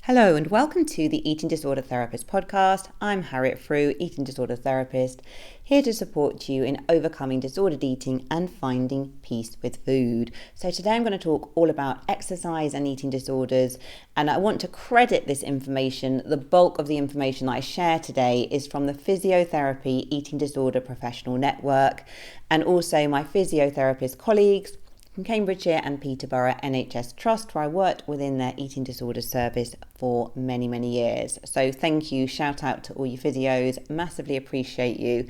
Hello and welcome to the Eating Disorder Therapist podcast. I'm Harriet Frew, eating disorder therapist, here to support you in overcoming disordered eating and finding peace with food. So today I'm going to talk all about exercise and eating disorders, and I want to credit this information. The bulk of the information I share today is from the Physiotherapy Eating Disorder Professional Network and also my physiotherapist colleagues from Cambridgeshire and Peterborough NHS Trust, where I worked within their eating disorder service for many, many years. So thank you, shout out to all you physios, massively appreciate you,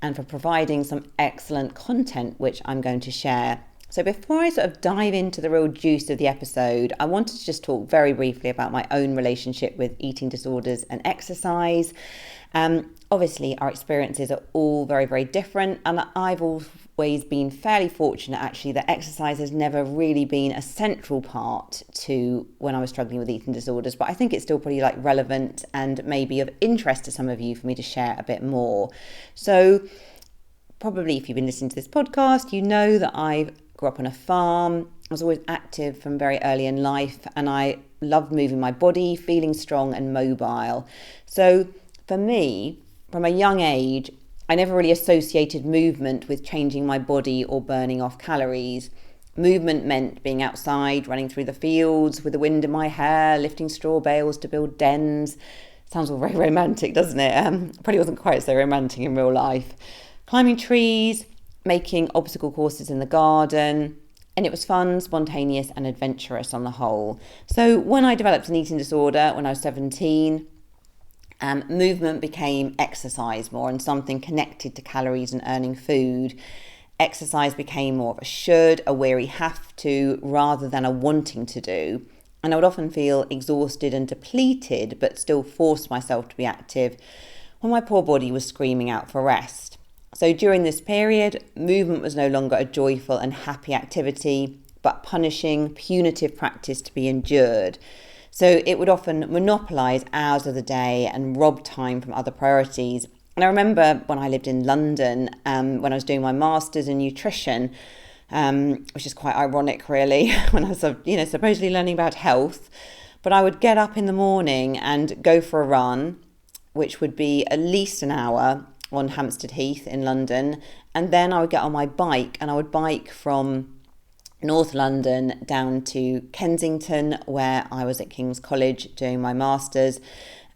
and for providing some excellent content which I'm going to share. So before I sort of dive into the real juice of the episode, I wanted to just talk very briefly about my own relationship with eating disorders and exercise. Obviously, our experiences are all very, very different, and I've always been fairly fortunate actually that exercise has never really been a central part to when I was struggling with eating disorders, but I think it's still pretty relevant and maybe of interest to some of you for me to share a bit more. So probably if you've been listening to this podcast, you know that I grew up on a farm. I was always active from very early in life, and I loved moving my body, feeling strong and mobile. So for me, from a young age, I never really associated movement with changing my body or burning off calories. Movement meant being outside, running through the fields with the wind in my hair, lifting straw bales to build dens. Sounds all very romantic, doesn't it? Probably wasn't quite so romantic in real life. Climbing trees, making obstacle courses in the garden, and it was fun, spontaneous and adventurous on the whole. So when I developed an eating disorder when I was 17, movement became exercise more and something connected to calories and earning food. Exercise became more of a should, a weary have to, rather than a wanting to do. And I would often feel exhausted and depleted, but still force myself to be active when my poor body was screaming out for rest. So during this period, movement was no longer a joyful and happy activity, but punishing, punitive practice to be endured. So it would often monopolise hours of the day and rob time from other priorities. And I remember when I lived in London, when I was doing my master's in nutrition, which is quite ironic really, when I was supposedly learning about health, but I would get up in the morning and go for a run, which would be at least an hour on Hampstead Heath in London, and then I would get on my bike and I would bike from North London down to Kensington, where I was at King's College doing my master's,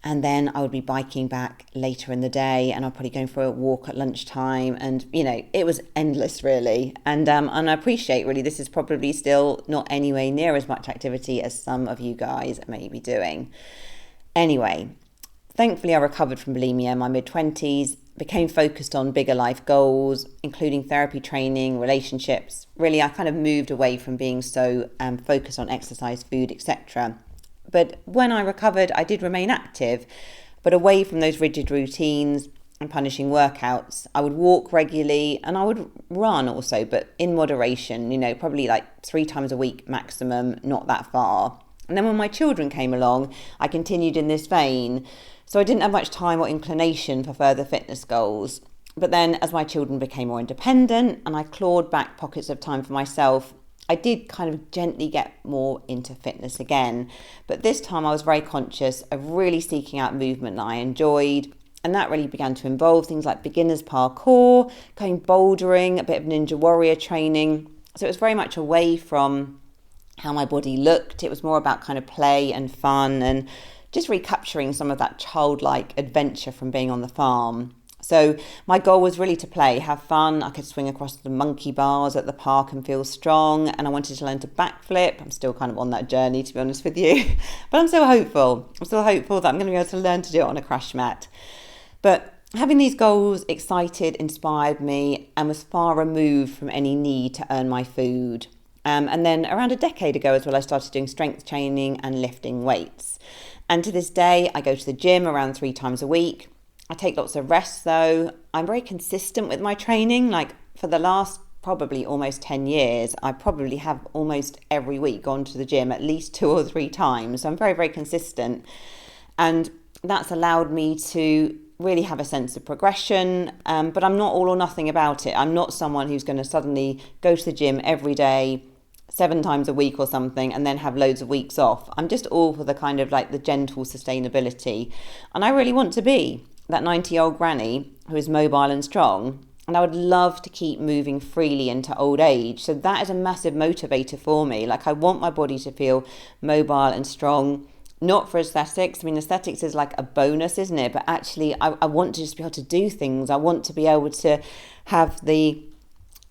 and then I would be biking back later in the day, and I'd probably go for a walk at lunchtime, and it was endless really. And I appreciate really this is probably still not anywhere near as much activity as some of you guys may be doing. Anyway, thankfully I recovered from bulimia in my mid-20s, became focused on bigger life goals, including therapy training, relationships. Really, I kind of moved away from being so focused on exercise, food, etc. But when I recovered, I did remain active, but away from those rigid routines and punishing workouts. I would walk regularly and I would run also, but in moderation, probably 3 times a week maximum, not that far. And then when my children came along, I continued in this vein. So I didn't have much time or inclination for further fitness goals. But then as my children became more independent and I clawed back pockets of time for myself, I did kind of gently get more into fitness again. But this time I was very conscious of really seeking out movement that I enjoyed. And that really began to involve things like beginners parkour, going bouldering, a bit of ninja warrior training. So it was very much away from how my body looked. It was more about kind of play and fun and just recapturing some of that childlike adventure from being on the farm. So my goal was really to play, have fun. I could swing across the monkey bars at the park and feel strong. And I wanted to learn to backflip. I'm still kind of on that journey, to be honest with you. But I'm still hopeful. I'm still hopeful that I'm going to be able to learn to do it on a crash mat. But having these goals excited, inspired me, and was far removed from any need to earn my food. And then around a decade ago as well, I started doing strength training and lifting weights. And to this day, I go to the gym around 3 times a week. I take lots of rest though. I'm very consistent with my training. For the last probably almost 10 years, I probably have almost every week gone to the gym at least 2 or 3 times. So I'm very, very consistent. And that's allowed me to really have a sense of progression. But I'm not all or nothing about it. I'm not someone who's going to suddenly go to the gym every day, 7 times a week or something and then have loads of weeks off. I'm just all for the kind of like the gentle sustainability. And I really want to be that 90-year-old granny who is mobile and strong. And I would love to keep moving freely into old age. So that is a massive motivator for me. Like, I want my body to feel mobile and strong, not for aesthetics. I mean, aesthetics is like a bonus, isn't it? But actually, I want to just be able to do things. I want to be able to have the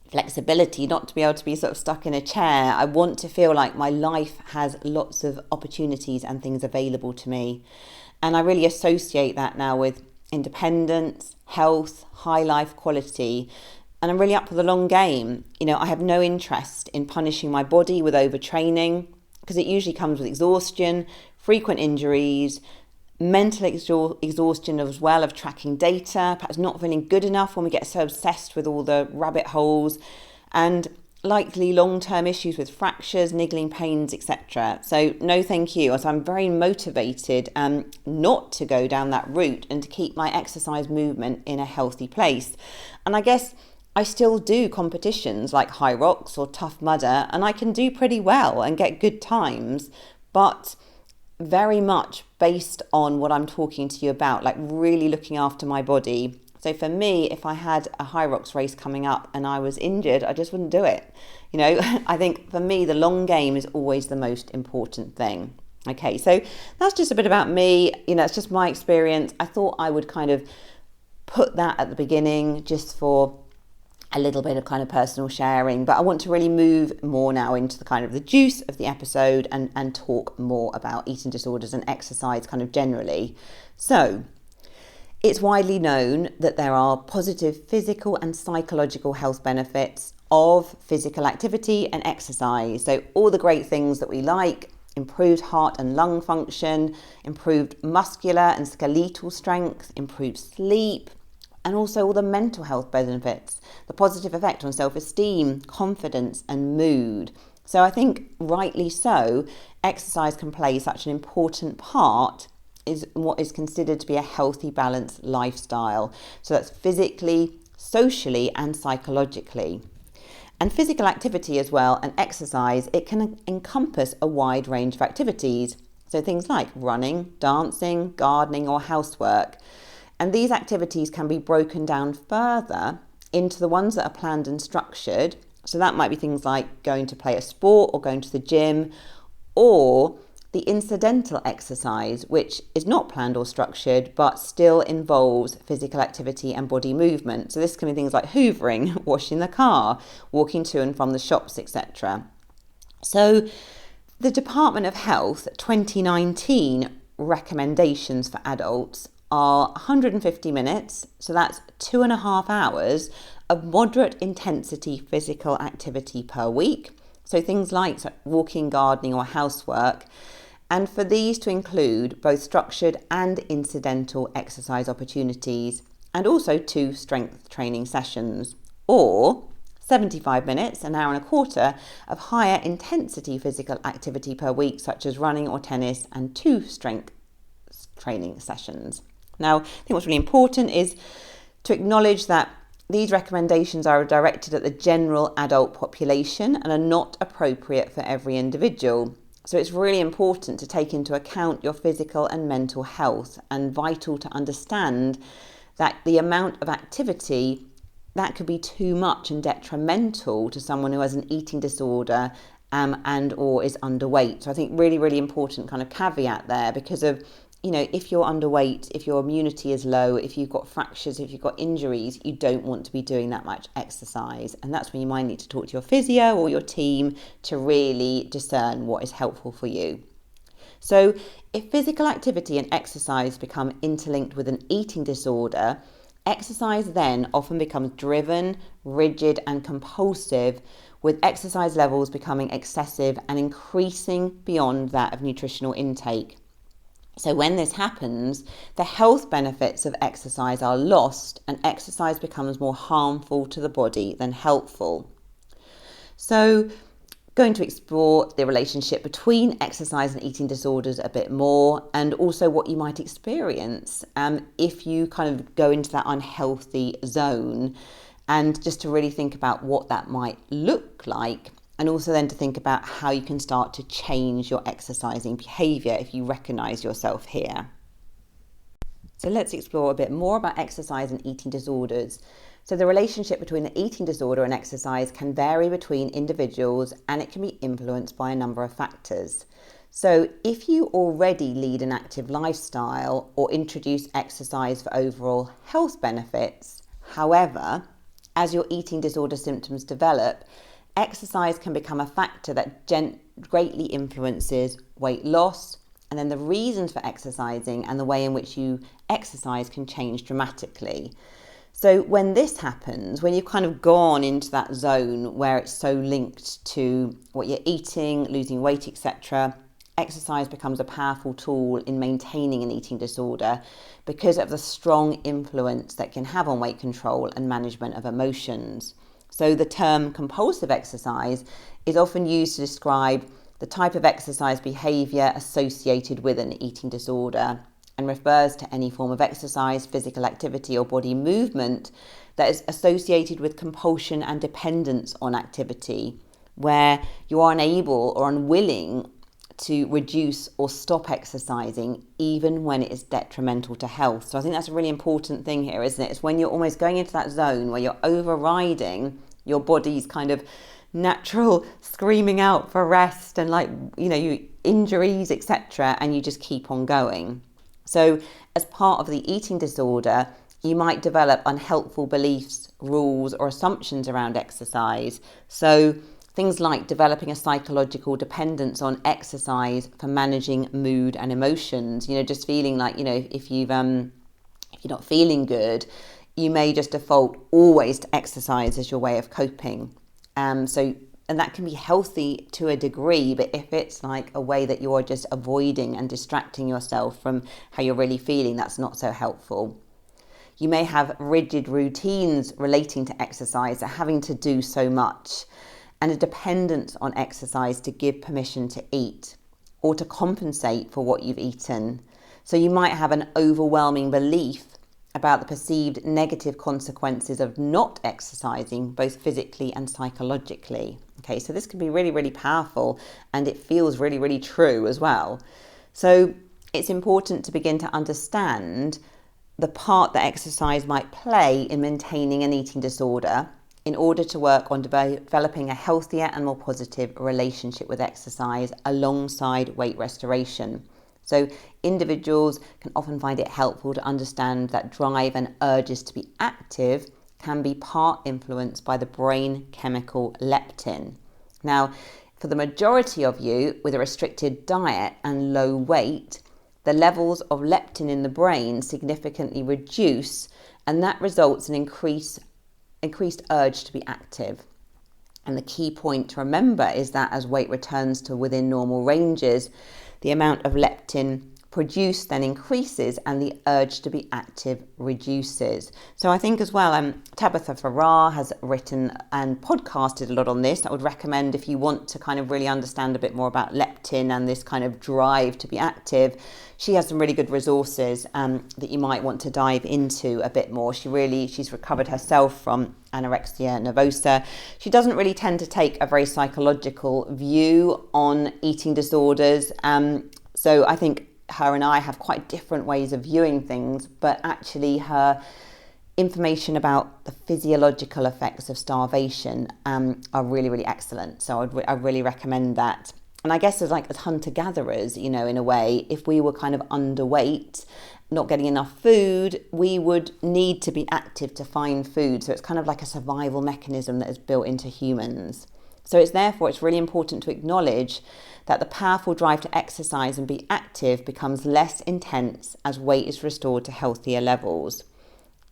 flexibility, not to be able to be sort of stuck in a chair. I want to feel like my life has lots of opportunities and things available to me. And I really associate that now with independence, health, high life quality. And I'm really up for the long game. I have no interest in punishing my body with overtraining, because it usually comes with exhaustion, frequent injuries, mental exhaustion as well of tracking data, perhaps not feeling good enough when we get so obsessed with all the rabbit holes, and likely long-term issues with fractures, niggling pains, etc. So no thank you. So I'm very motivated not to go down that route and to keep my exercise movement in a healthy place. And I guess I still do competitions like High Rocks or Tough Mudder, and I can do pretty well and get good times, but very much based on what I'm talking to you about, like really looking after my body. So for me, if I had a High Rocks race coming up and I was injured, I just wouldn't do it. I think for me, the long game is always the most important thing. Okay, so that's just a bit about me. It's just my experience. I thought I would kind of put that at the beginning just for a little bit of kind of personal sharing, but I want to really move more now into the kind of the juice of the episode and talk more about eating disorders and exercise kind of generally. So it's widely known that there are positive physical and psychological health benefits of physical activity and exercise. So all the great things that we like: improved heart and lung function, improved muscular and skeletal strength, improved sleep, and also all the mental health benefits, the positive effect on self-esteem, confidence, and mood. So I think rightly so, exercise can play such an important part in what is considered to be a healthy, balanced lifestyle. So that's physically, socially, and psychologically. And physical activity as well, and exercise, it can encompass a wide range of activities. So things like running, dancing, gardening, or housework. And these activities can be broken down further into the ones that are planned and structured. So that might be things like going to play a sport or going to the gym, or the incidental exercise, which is not planned or structured, but still involves physical activity and body movement. So this can be things like hoovering, washing the car, walking to and from the shops, etc. So the Department of Health 2019 recommendations for adults are 150 minutes, so that's 2.5 hours of moderate intensity physical activity per week. So things like walking, gardening, or housework. And for these to include both structured and incidental exercise opportunities, and also 2 strength training sessions, or 75 minutes, an hour and a quarter of higher intensity physical activity per week, such as running or tennis, and 2 strength training sessions. Now, I think what's really important is to acknowledge that these recommendations are directed at the general adult population and are not appropriate for every individual. So it's really important to take into account your physical and mental health, and vital to understand that the amount of activity that could be too much and detrimental to someone who has an eating disorder and or is underweight. So I think really, really important kind of caveat there, because of if you're underweight, if your immunity is low, if you've got fractures, if you've got injuries, you don't want to be doing that much exercise. And that's when you might need to talk to your physio or your team to really discern what is helpful for you. So if physical activity and exercise become interlinked with an eating disorder, exercise then often becomes driven, rigid, and compulsive, with exercise levels becoming excessive and increasing beyond that of nutritional intake. So when this happens, the health benefits of exercise are lost, and exercise becomes more harmful to the body than helpful. So going to explore the relationship between exercise and eating disorders a bit more, and also what you might experience if you kind of go into that unhealthy zone, and just to really think about what that might look like and also then to think about how you can start to change your exercising behaviour if you recognise yourself here. So let's explore a bit more about exercise and eating disorders. So the relationship between an eating disorder and exercise can vary between individuals, and it can be influenced by a number of factors. So if you already lead an active lifestyle or introduce exercise for overall health benefits, however, as your eating disorder symptoms develop, exercise can become a factor that greatly influences weight loss, and then the reasons for exercising and the way in which you exercise can change dramatically. So when this happens, when you've kind of gone into that zone where it's so linked to what you're eating, losing weight, etc., exercise becomes a powerful tool in maintaining an eating disorder because of the strong influence that can have on weight control and management of emotions. So the term compulsive exercise is often used to describe the type of exercise behaviour associated with an eating disorder, and refers to any form of exercise, physical activity or body movement that is associated with compulsion and dependence on activity, where you are unable or unwilling to reduce or stop exercising even when it is detrimental to health. So I think that's a really important thing here, isn't it? It's when you're almost going into that zone where you're overriding your body's kind of natural screaming out for rest and you injuries, etc., and you just keep on going. So as part of the eating disorder, you might develop unhelpful beliefs, rules or assumptions around exercise. So things like developing a psychological dependence on exercise for managing mood and emotions, just feeling like, if you're not feeling good, you may just default always to exercise as your way of coping. And that can be healthy to a degree, but if it's like a way that you're just avoiding and distracting yourself from how you're really feeling, that's not so helpful. You may have rigid routines relating to exercise, having to do so much, and a dependence on exercise to give permission to eat or to compensate for what you've eaten. So you might have an overwhelming belief about the perceived negative consequences of not exercising, both physically and psychologically. Okay, so this can be really, really powerful, and it feels really, really true as well. So it's important to begin to understand the part that exercise might play in maintaining an eating disorder in order to work on developing a healthier and more positive relationship with exercise alongside weight restoration. So individuals can often find it helpful to understand that drive and urges to be active can be part influenced by the brain chemical leptin. Now, for the majority of you with a restricted diet and low weight, the levels of leptin in the brain significantly reduce, and that results in increased urge to be active. And the key point to remember is that as weight returns to within normal ranges, the amount of leptin produced then increases and the urge to be active reduces. So I think as well, Tabitha Farrar has written and podcasted a lot on this. I would recommend, if you want to kind of really understand a bit more about leptin and this kind of drive to be active, she has some really good resources that you might want to dive into a bit more. She's recovered herself from anorexia nervosa. She doesn't really tend to take a very psychological view on eating disorders. So I think her and I have quite different ways of viewing things, but actually her information about the physiological effects of starvation are really, really excellent. So I really recommend that. And I guess as hunter-gatherers, in a way, if we were kind of underweight, not getting enough food, we would need to be active to find food. So it's kind of like a survival mechanism that is built into humans. So it's really important to acknowledge that the powerful drive to exercise and be active becomes less intense as weight is restored to healthier levels.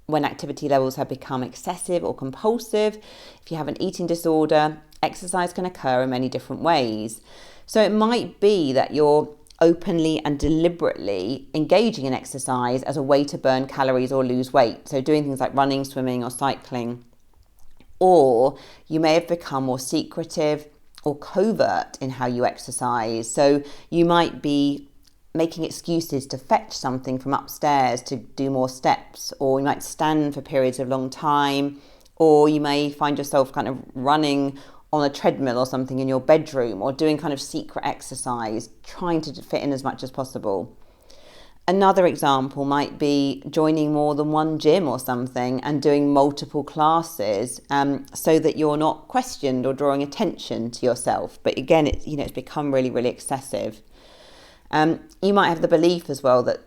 When activity levels have become excessive or compulsive, if you have an eating disorder, exercise can occur in many different ways. So it might be that you're openly and deliberately engaging in exercise as a way to burn calories or lose weight. So doing things like running, swimming or cycling. Or you may have become more secretive or covert in how you exercise. So you might be making excuses to fetch something from upstairs to do more steps, or you might stand for periods of long time, or you may find yourself kind of running on a treadmill or something in your bedroom, or doing kind of secret exercise, trying to fit in as much as possible. Another example might be joining more than one gym or something and doing multiple classes, so that you're not questioned or drawing attention to yourself. But again, it's become really, really excessive. You might have the belief as well that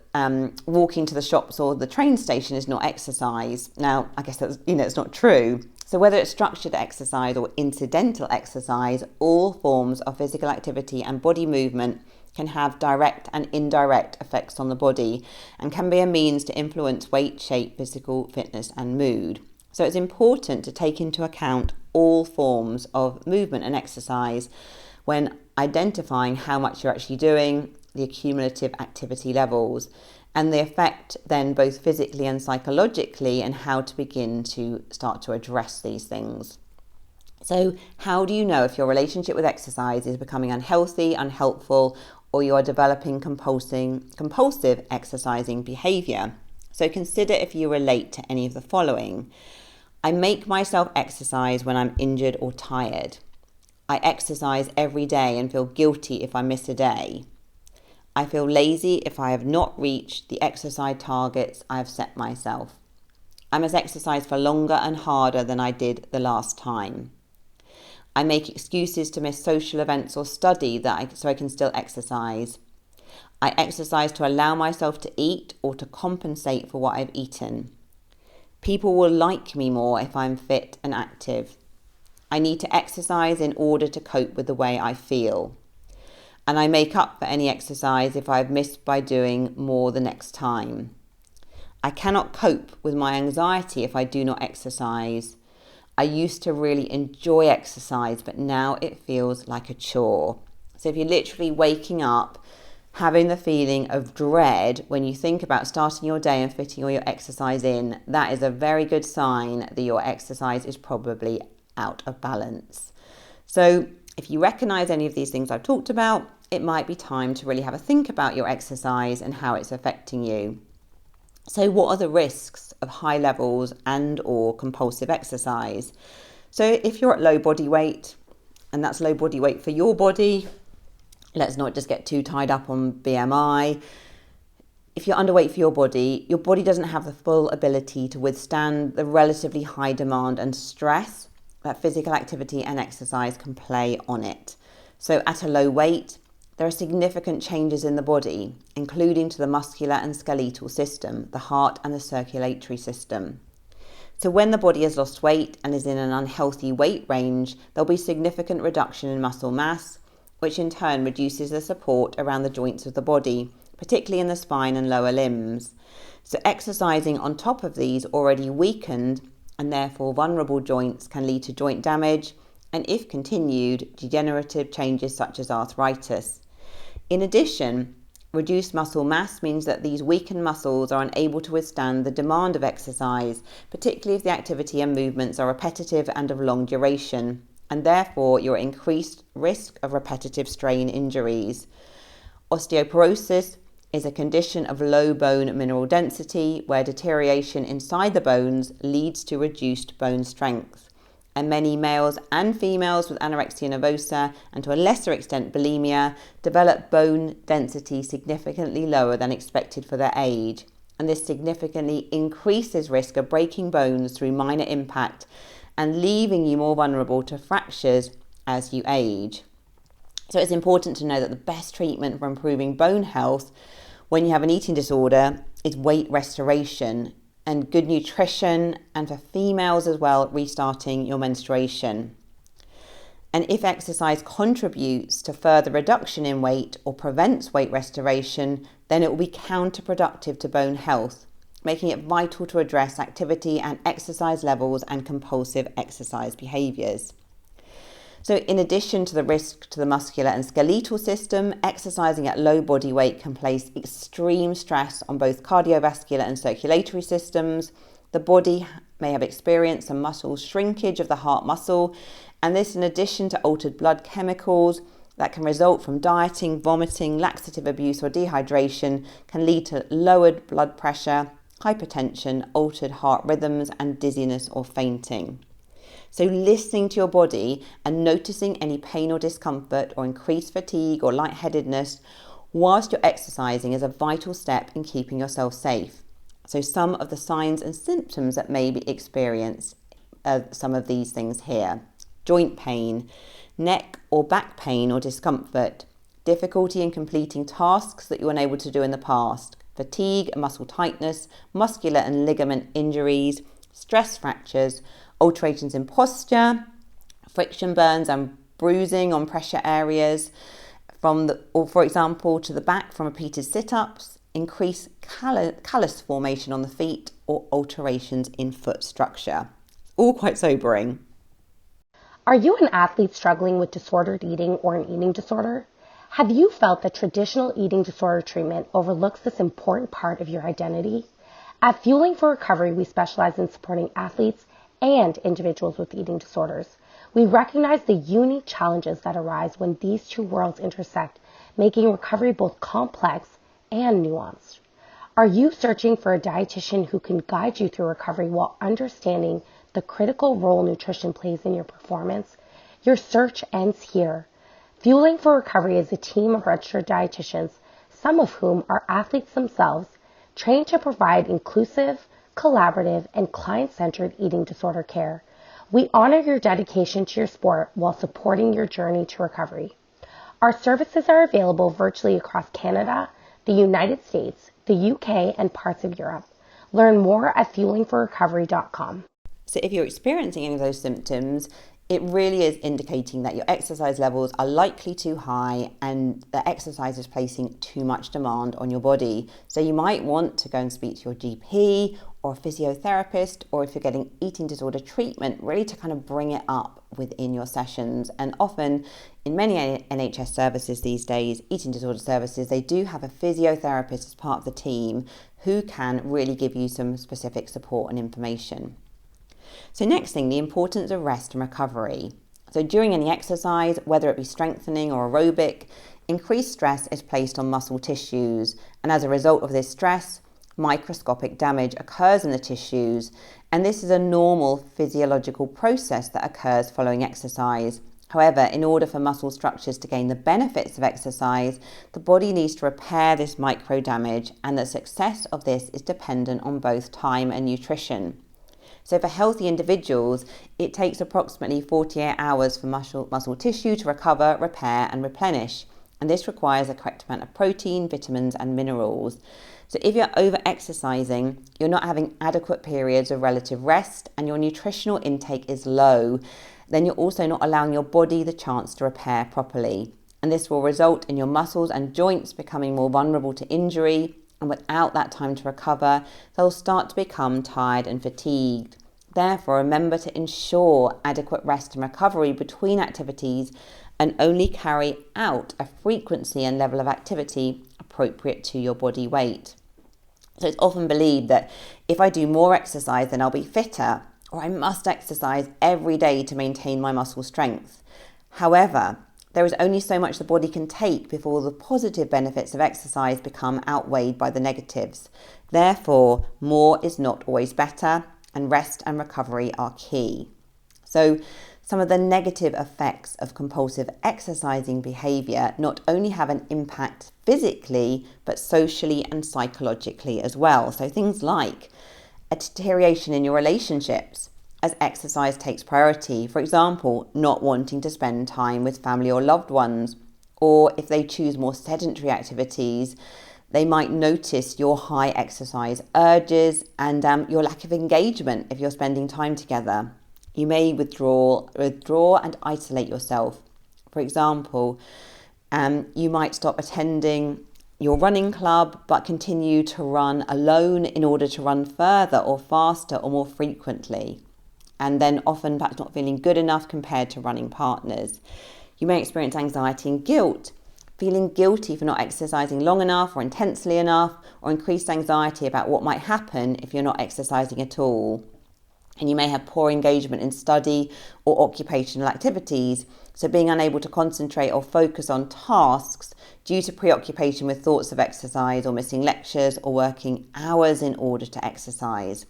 walking to the shops or the train station is not exercise. Now, I guess that's, it's not true. So whether it's structured exercise or incidental exercise, all forms of physical activity and body movement can have direct and indirect effects on the body and can be a means to influence weight, shape, physical fitness and mood. So it's important to take into account all forms of movement and exercise when identifying how much you're actually doing, the accumulative activity levels, and the effect then both physically and psychologically, and how to begin to start to address these things. So how do you know if your relationship with exercise is becoming unhealthy, unhelpful, or you are developing compulsive exercising behavior? So consider if you relate to any of the following. I make myself exercise when I'm injured or tired. I exercise every day and feel guilty if I miss a day. I feel lazy if I have not reached the exercise targets I have set myself. I must exercise for longer and harder than I did the last time. I make excuses to miss social events or study so I can still exercise. I exercise to allow myself to eat or to compensate for what I've eaten. People will like me more if I'm fit and active. I need to exercise in order to cope with the way I feel. And I make up for any exercise if I've missed by doing more the next time. I cannot cope with my anxiety if I do not exercise. I used to really enjoy exercise, but now it feels like a chore. So if you're literally waking up having the feeling of dread when you think about starting your day and fitting all your exercise in, that is a very good sign that your exercise is probably out of balance. So if you recognize any of these things I've talked about, it might be time to really have a think about your exercise and how it's affecting you. So what are the risks of high levels and or compulsive exercise? So if you're at low body weight, and that's low body weight for your body, let's not just get too tied up on BMI. If you're underweight for your body doesn't have the full ability to withstand the relatively high demand and stress that physical activity and exercise can play on it. So at a low weight, there are significant changes in the body, including to the muscular and skeletal system, the heart and the circulatory system. So when the body has lost weight and is in an unhealthy weight range, there'll be significant reduction in muscle mass, which in turn reduces the support around the joints of the body, particularly in the spine and lower limbs. So exercising on top of these already weakened and therefore vulnerable joints can lead to joint damage, and if continued, degenerative changes such as arthritis. In addition, reduced muscle mass means that these weakened muscles are unable to withstand the demand of exercise, particularly if the activity and movements are repetitive and of long duration, and therefore you're at increased risk of repetitive strain injuries. Osteoporosis is a condition of low bone mineral density where deterioration inside the bones leads to reduced bone strength. And many males and females with anorexia nervosa, and to a lesser extent bulimia, develop bone density significantly lower than expected for their age. And this significantly increases risk of breaking bones through minor impact and leaving you more vulnerable to fractures as you age. So it's important to know that the best treatment for improving bone health when you have an eating disorder is weight restoration and good nutrition, and for females as well, restarting your menstruation. And if exercise contributes to further reduction in weight or prevents weight restoration, then it will be counterproductive to bone health, making it vital to address activity and exercise levels and compulsive exercise behaviours. So in addition to the risk to the muscular and skeletal system, exercising at low body weight can place extreme stress on both cardiovascular and circulatory systems. The body may have experienced some muscle shrinkage of the heart muscle, and this in addition to altered blood chemicals that can result from dieting, vomiting, laxative abuse or dehydration, can lead to lowered blood pressure, hypertension, altered heart rhythms and dizziness or fainting. So listening to your body and noticing any pain or discomfort or increased fatigue or lightheadedness whilst you're exercising is a vital step in keeping yourself safe. So some of the signs and symptoms that may be experienced are some of these things here: joint pain, neck or back pain or discomfort, difficulty in completing tasks that you were unable to do in the past, fatigue and muscle tightness, muscular and ligament injuries, stress fractures, alterations in posture, friction burns and bruising on pressure areas, for example, to the back from repeated sit-ups, increased callus formation on the feet, or alterations in foot structure. All quite sobering. Are you an athlete struggling with disordered eating or an eating disorder? Have you felt that traditional eating disorder treatment overlooks this important part of your identity? At Fueling for Recovery, we specialize in supporting athletes and individuals with eating disorders. We recognize the unique challenges that arise when these two worlds intersect, making recovery both complex and nuanced. Are you searching for a dietitian who can guide you through recovery while understanding the critical role nutrition plays in your performance? Your search ends here. Fueling for Recovery is a team of registered dietitians, some of whom are athletes themselves, trained to provide inclusive, collaborative, and client-centered eating disorder care. We honor your dedication to your sport while supporting your journey to recovery. Our services are available virtually across Canada, the United States, the UK, and parts of Europe. Learn more at fuelingforrecovery.com. So if you're experiencing any of those symptoms, it really is indicating that your exercise levels are likely too high and the exercise is placing too much demand on your body. So you might want to go and speak to your GP or a physiotherapist, or if you're getting eating disorder treatment, really to kind of bring it up within your sessions. And often in many NHS services these days, eating disorder services, they do have a physiotherapist as part of the team who can really give you some specific support and information. So next thing, the importance of rest and recovery. So during any exercise, whether it be strengthening or aerobic, increased stress is placed on muscle tissues. And as a result of this stress, microscopic damage occurs in the tissues. And this is a normal physiological process that occurs following exercise. However, in order for muscle structures to gain the benefits of exercise, the body needs to repair this micro damage, and the success of this is dependent on both time and nutrition. So for healthy individuals, it takes approximately 48 hours for muscle tissue to recover, repair and replenish. And this requires a correct amount of protein, vitamins and minerals. So if you're over-exercising, you're not having adequate periods of relative rest and your nutritional intake is low, then you're also not allowing your body the chance to repair properly. And this will result in your muscles and joints becoming more vulnerable to injury, and without that time to recover, they'll start to become tired and fatigued. Therefore, remember to ensure adequate rest and recovery between activities and only carry out a frequency and level of activity appropriate to your body weight. So it's often believed that if I do more exercise, then I'll be fitter, or I must exercise every day to maintain my muscle strength. However, there is only so much the body can take before the positive benefits of exercise become outweighed by the negatives. Therefore, more is not always better, and rest and recovery are key. So, some of the negative effects of compulsive exercising behaviour not only have an impact physically, but socially and psychologically as well. So things like a deterioration in your relationships as exercise takes priority. For example, not wanting to spend time with family or loved ones, or if they choose more sedentary activities, they might notice your high exercise urges and your lack of engagement if you're spending time together. You may withdraw and isolate yourself. For example, you might stop attending your running club but continue to run alone in order to run further or faster or more frequently, and then often perhaps not feeling good enough compared to running partners. You may experience anxiety and guilt, feeling guilty for not exercising long enough or intensely enough, or increased anxiety about what might happen if you're not exercising at all. And you may have poor engagement in study or occupational activities, so being unable to concentrate or focus on tasks due to preoccupation with thoughts of exercise, or missing lectures or working hours in order to exercise.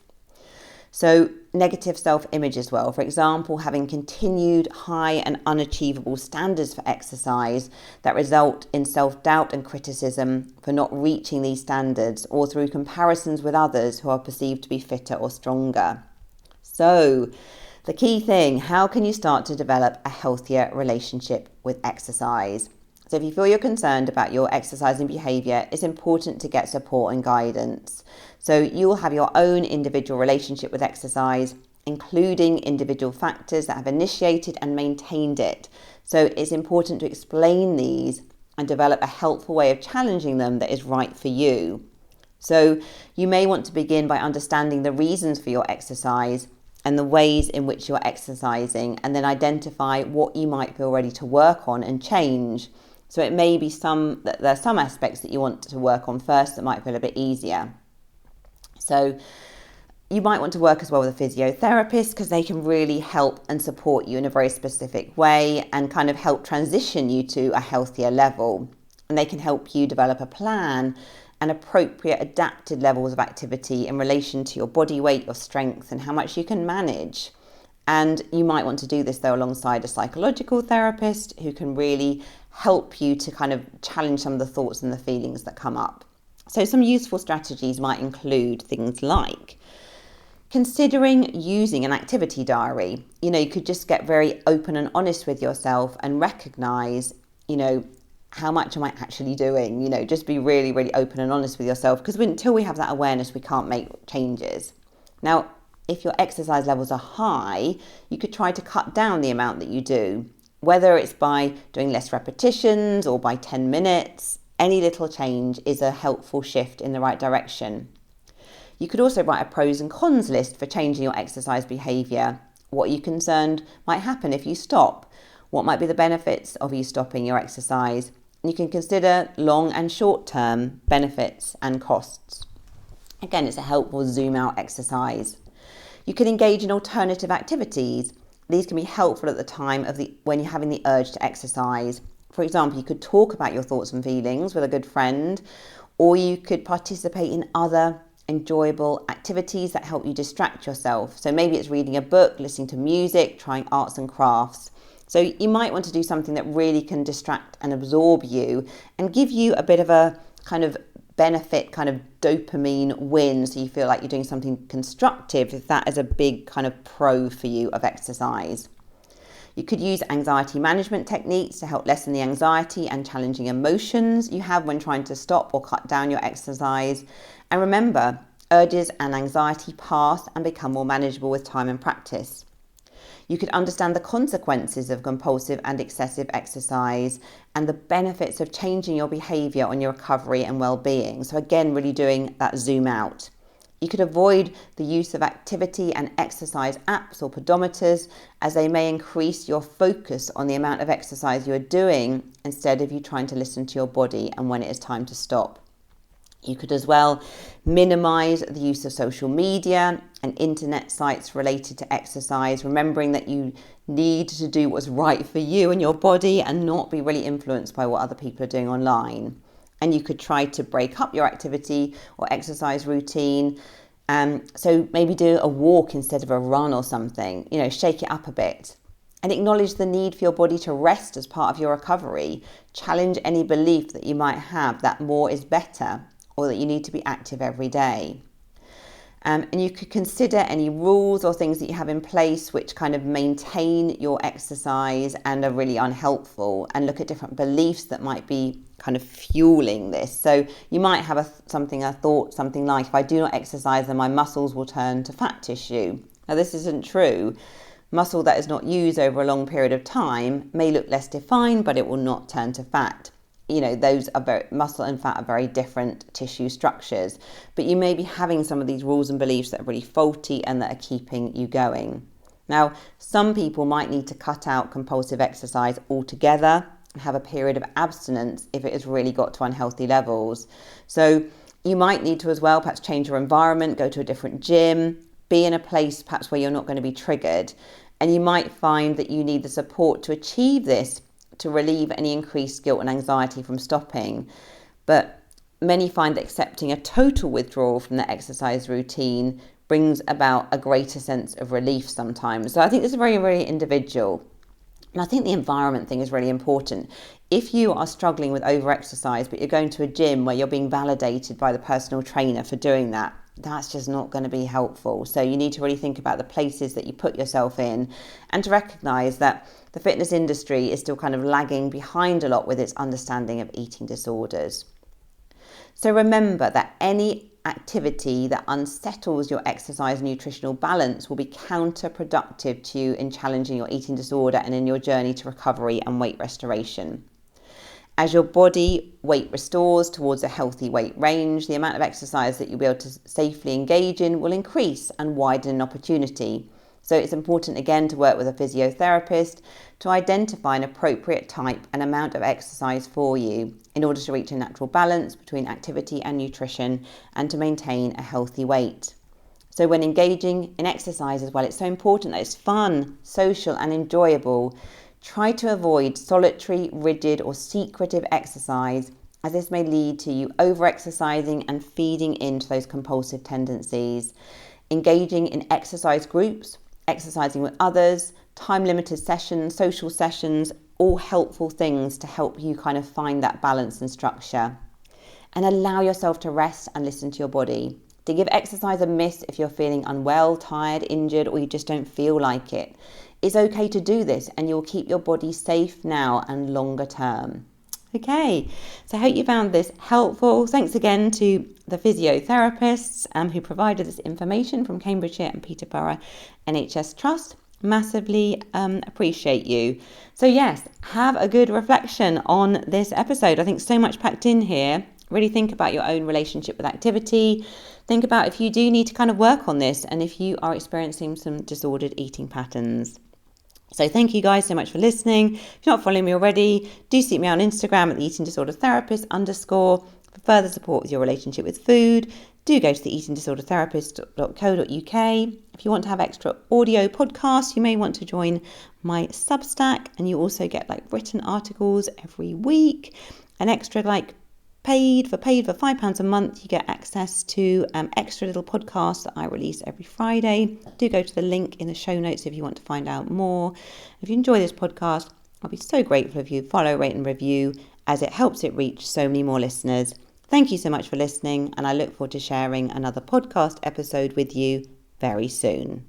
So negative self-image as well. For example, having continued high and unachievable standards for exercise that result in self-doubt and criticism for not reaching these standards, or through comparisons with others who are perceived to be fitter or stronger. So the key thing, how can you start to develop a healthier relationship with exercise? So if you feel you're concerned about your exercising behaviour, it's important to get support and guidance. So you will have your own individual relationship with exercise, including individual factors that have initiated and maintained it. So it's important to explain these and develop a helpful way of challenging them that is right for you. So you may want to begin by understanding the reasons for your exercise and the ways in which you're exercising, and then identify what you might feel ready to work on and change. So it may be there are some aspects that you want to work on first that might feel a bit easier. So you might want to work as well with a physiotherapist, because they can really help and support you in a very specific way and kind of help transition you to a healthier level. And they can help you develop a plan and appropriate adapted levels of activity in relation to your body weight, your strength, and how much you can manage. And you might want to do this though alongside a psychological therapist who can really help you to kind of challenge some of the thoughts and the feelings that come up. So some useful strategies might include things like considering using an activity diary. You could just get very open and honest with yourself and recognize, how much am I actually doing? Just be really, really open and honest with yourself, because until we have that awareness, we can't make changes. Now, if your exercise levels are high, you could try to cut down the amount that you do, whether it's by doing less repetitions or by 10 minutes. Any little change is a helpful shift in the right direction. You could also write a pros and cons list for changing your exercise behaviour. What are you concerned might happen if you stop? What might be the benefits of you stopping your exercise? You can consider long and short term benefits and costs. Again, it's a helpful zoom out exercise. You can engage in alternative activities. These can be helpful at the time when you're having the urge to exercise. For example, you could talk about your thoughts and feelings with a good friend, or you could participate in other enjoyable activities that help you distract yourself. So maybe it's reading a book, listening to music, trying arts and crafts. So you might want to do something that really can distract and absorb you and give you a bit of a kind of benefit, kind of dopamine win, so you feel like you're doing something constructive, if that is a big kind of pro for you of exercise. You could use anxiety management techniques to help lessen the anxiety and challenging emotions you have when trying to stop or cut down your exercise. And remember, urges and anxiety pass and become more manageable with time and practice. You could understand the consequences of compulsive and excessive exercise and the benefits of changing your behaviour on your recovery and well-being. So again, really doing that zoom out. You could avoid the use of activity and exercise apps or pedometers, as they may increase your focus on the amount of exercise you are doing instead of you trying to listen to your body and when it is time to stop. You could as well minimise the use of social media and internet sites related to exercise, remembering that you need to do what's right for you and your body and not be really influenced by what other people are doing online. And you could try to break up your activity or exercise routine. So maybe do a walk instead of a run or something, shake it up a bit. And acknowledge the need for your body to rest as part of your recovery. Challenge any belief that you might have that more is better, or that you need to be active every day. And you could consider any rules or things that you have in place which kind of maintain your exercise and are really unhelpful, and look at different beliefs that might be kind of fueling this. So you might have a thought, something like, if I do not exercise, then my muscles will turn to fat tissue. Now, this isn't true. Muscle that is not used over a long period of time may look less defined, but it will not turn to fat. Those are muscle and fat are very different tissue structures, but you may be having some of these rules and beliefs that are really faulty and that are keeping you going. Now, some people might need to cut out compulsive exercise altogether and have a period of abstinence if it has really got to unhealthy levels. So you might need to as well perhaps change your environment, go to a different gym, be in a place perhaps where you're not going to be triggered. And you might find that you need the support to achieve this, to relieve any increased guilt and anxiety from stopping. But many find that accepting a total withdrawal from the exercise routine brings about a greater sense of relief sometimes. So I think this is very, very individual. And I think the environment thing is really important. If you are struggling with over-exercise, but you're going to a gym where you're being validated by the personal trainer for doing that, that's just not going to be helpful. So you need to really think about the places that you put yourself in, and to recognise that the fitness industry is still kind of lagging behind a lot with its understanding of eating disorders. So remember that any activity that unsettles your exercise nutritional balance will be counterproductive to you in challenging your eating disorder and in your journey to recovery and weight restoration. As your body weight restores towards a healthy weight range, the amount of exercise that you'll be able to safely engage in will increase and widen in opportunity. So it's important again to work with a physiotherapist to identify an appropriate type and amount of exercise for you in order to reach a natural balance between activity and nutrition and to maintain a healthy weight. So when engaging in exercise as well, it's so important that it's fun, social and enjoyable. Try to avoid solitary, rigid or secretive exercise, as this may lead to you over-exercising and feeding into those compulsive tendencies. Engaging in exercise groups, exercising with others, time-limited sessions, social sessions, all helpful things to help you kind of find that balance and structure. And allow yourself to rest and listen to your body. To give exercise a miss if you're feeling unwell, tired, injured, or you just don't feel like it. It's okay to do this, and you'll keep your body safe now and longer term. Okay, so I hope you found this helpful. Thanks again to the physiotherapists who provided this information from Cambridgeshire and Peterborough NHS Trust. Massively appreciate you. So yes, have a good reflection on this episode. I think so much packed in here. Really think about your own relationship with activity. Think about if you do need to kind of work on this and if you are experiencing some disordered eating patterns. So thank you guys so much for listening. If you're not following me already, do seek me out on Instagram at the Eating Disorder Therapist _ for further support with your relationship with food. Do go to the eatingdisordertherapist.co.uk. If you want to have extra audio podcasts, you may want to join my Substack, and you also get like written articles every week. An extra paid for £5 a month, you get access to extra little podcasts that I release every Friday. Do go to the link in the show notes if you want to find out more. If you enjoy this podcast, I'll be so grateful if you follow, rate and review, as it helps it reach so many more listeners. Thank you so much for listening, and I look forward to sharing another podcast episode with you very soon.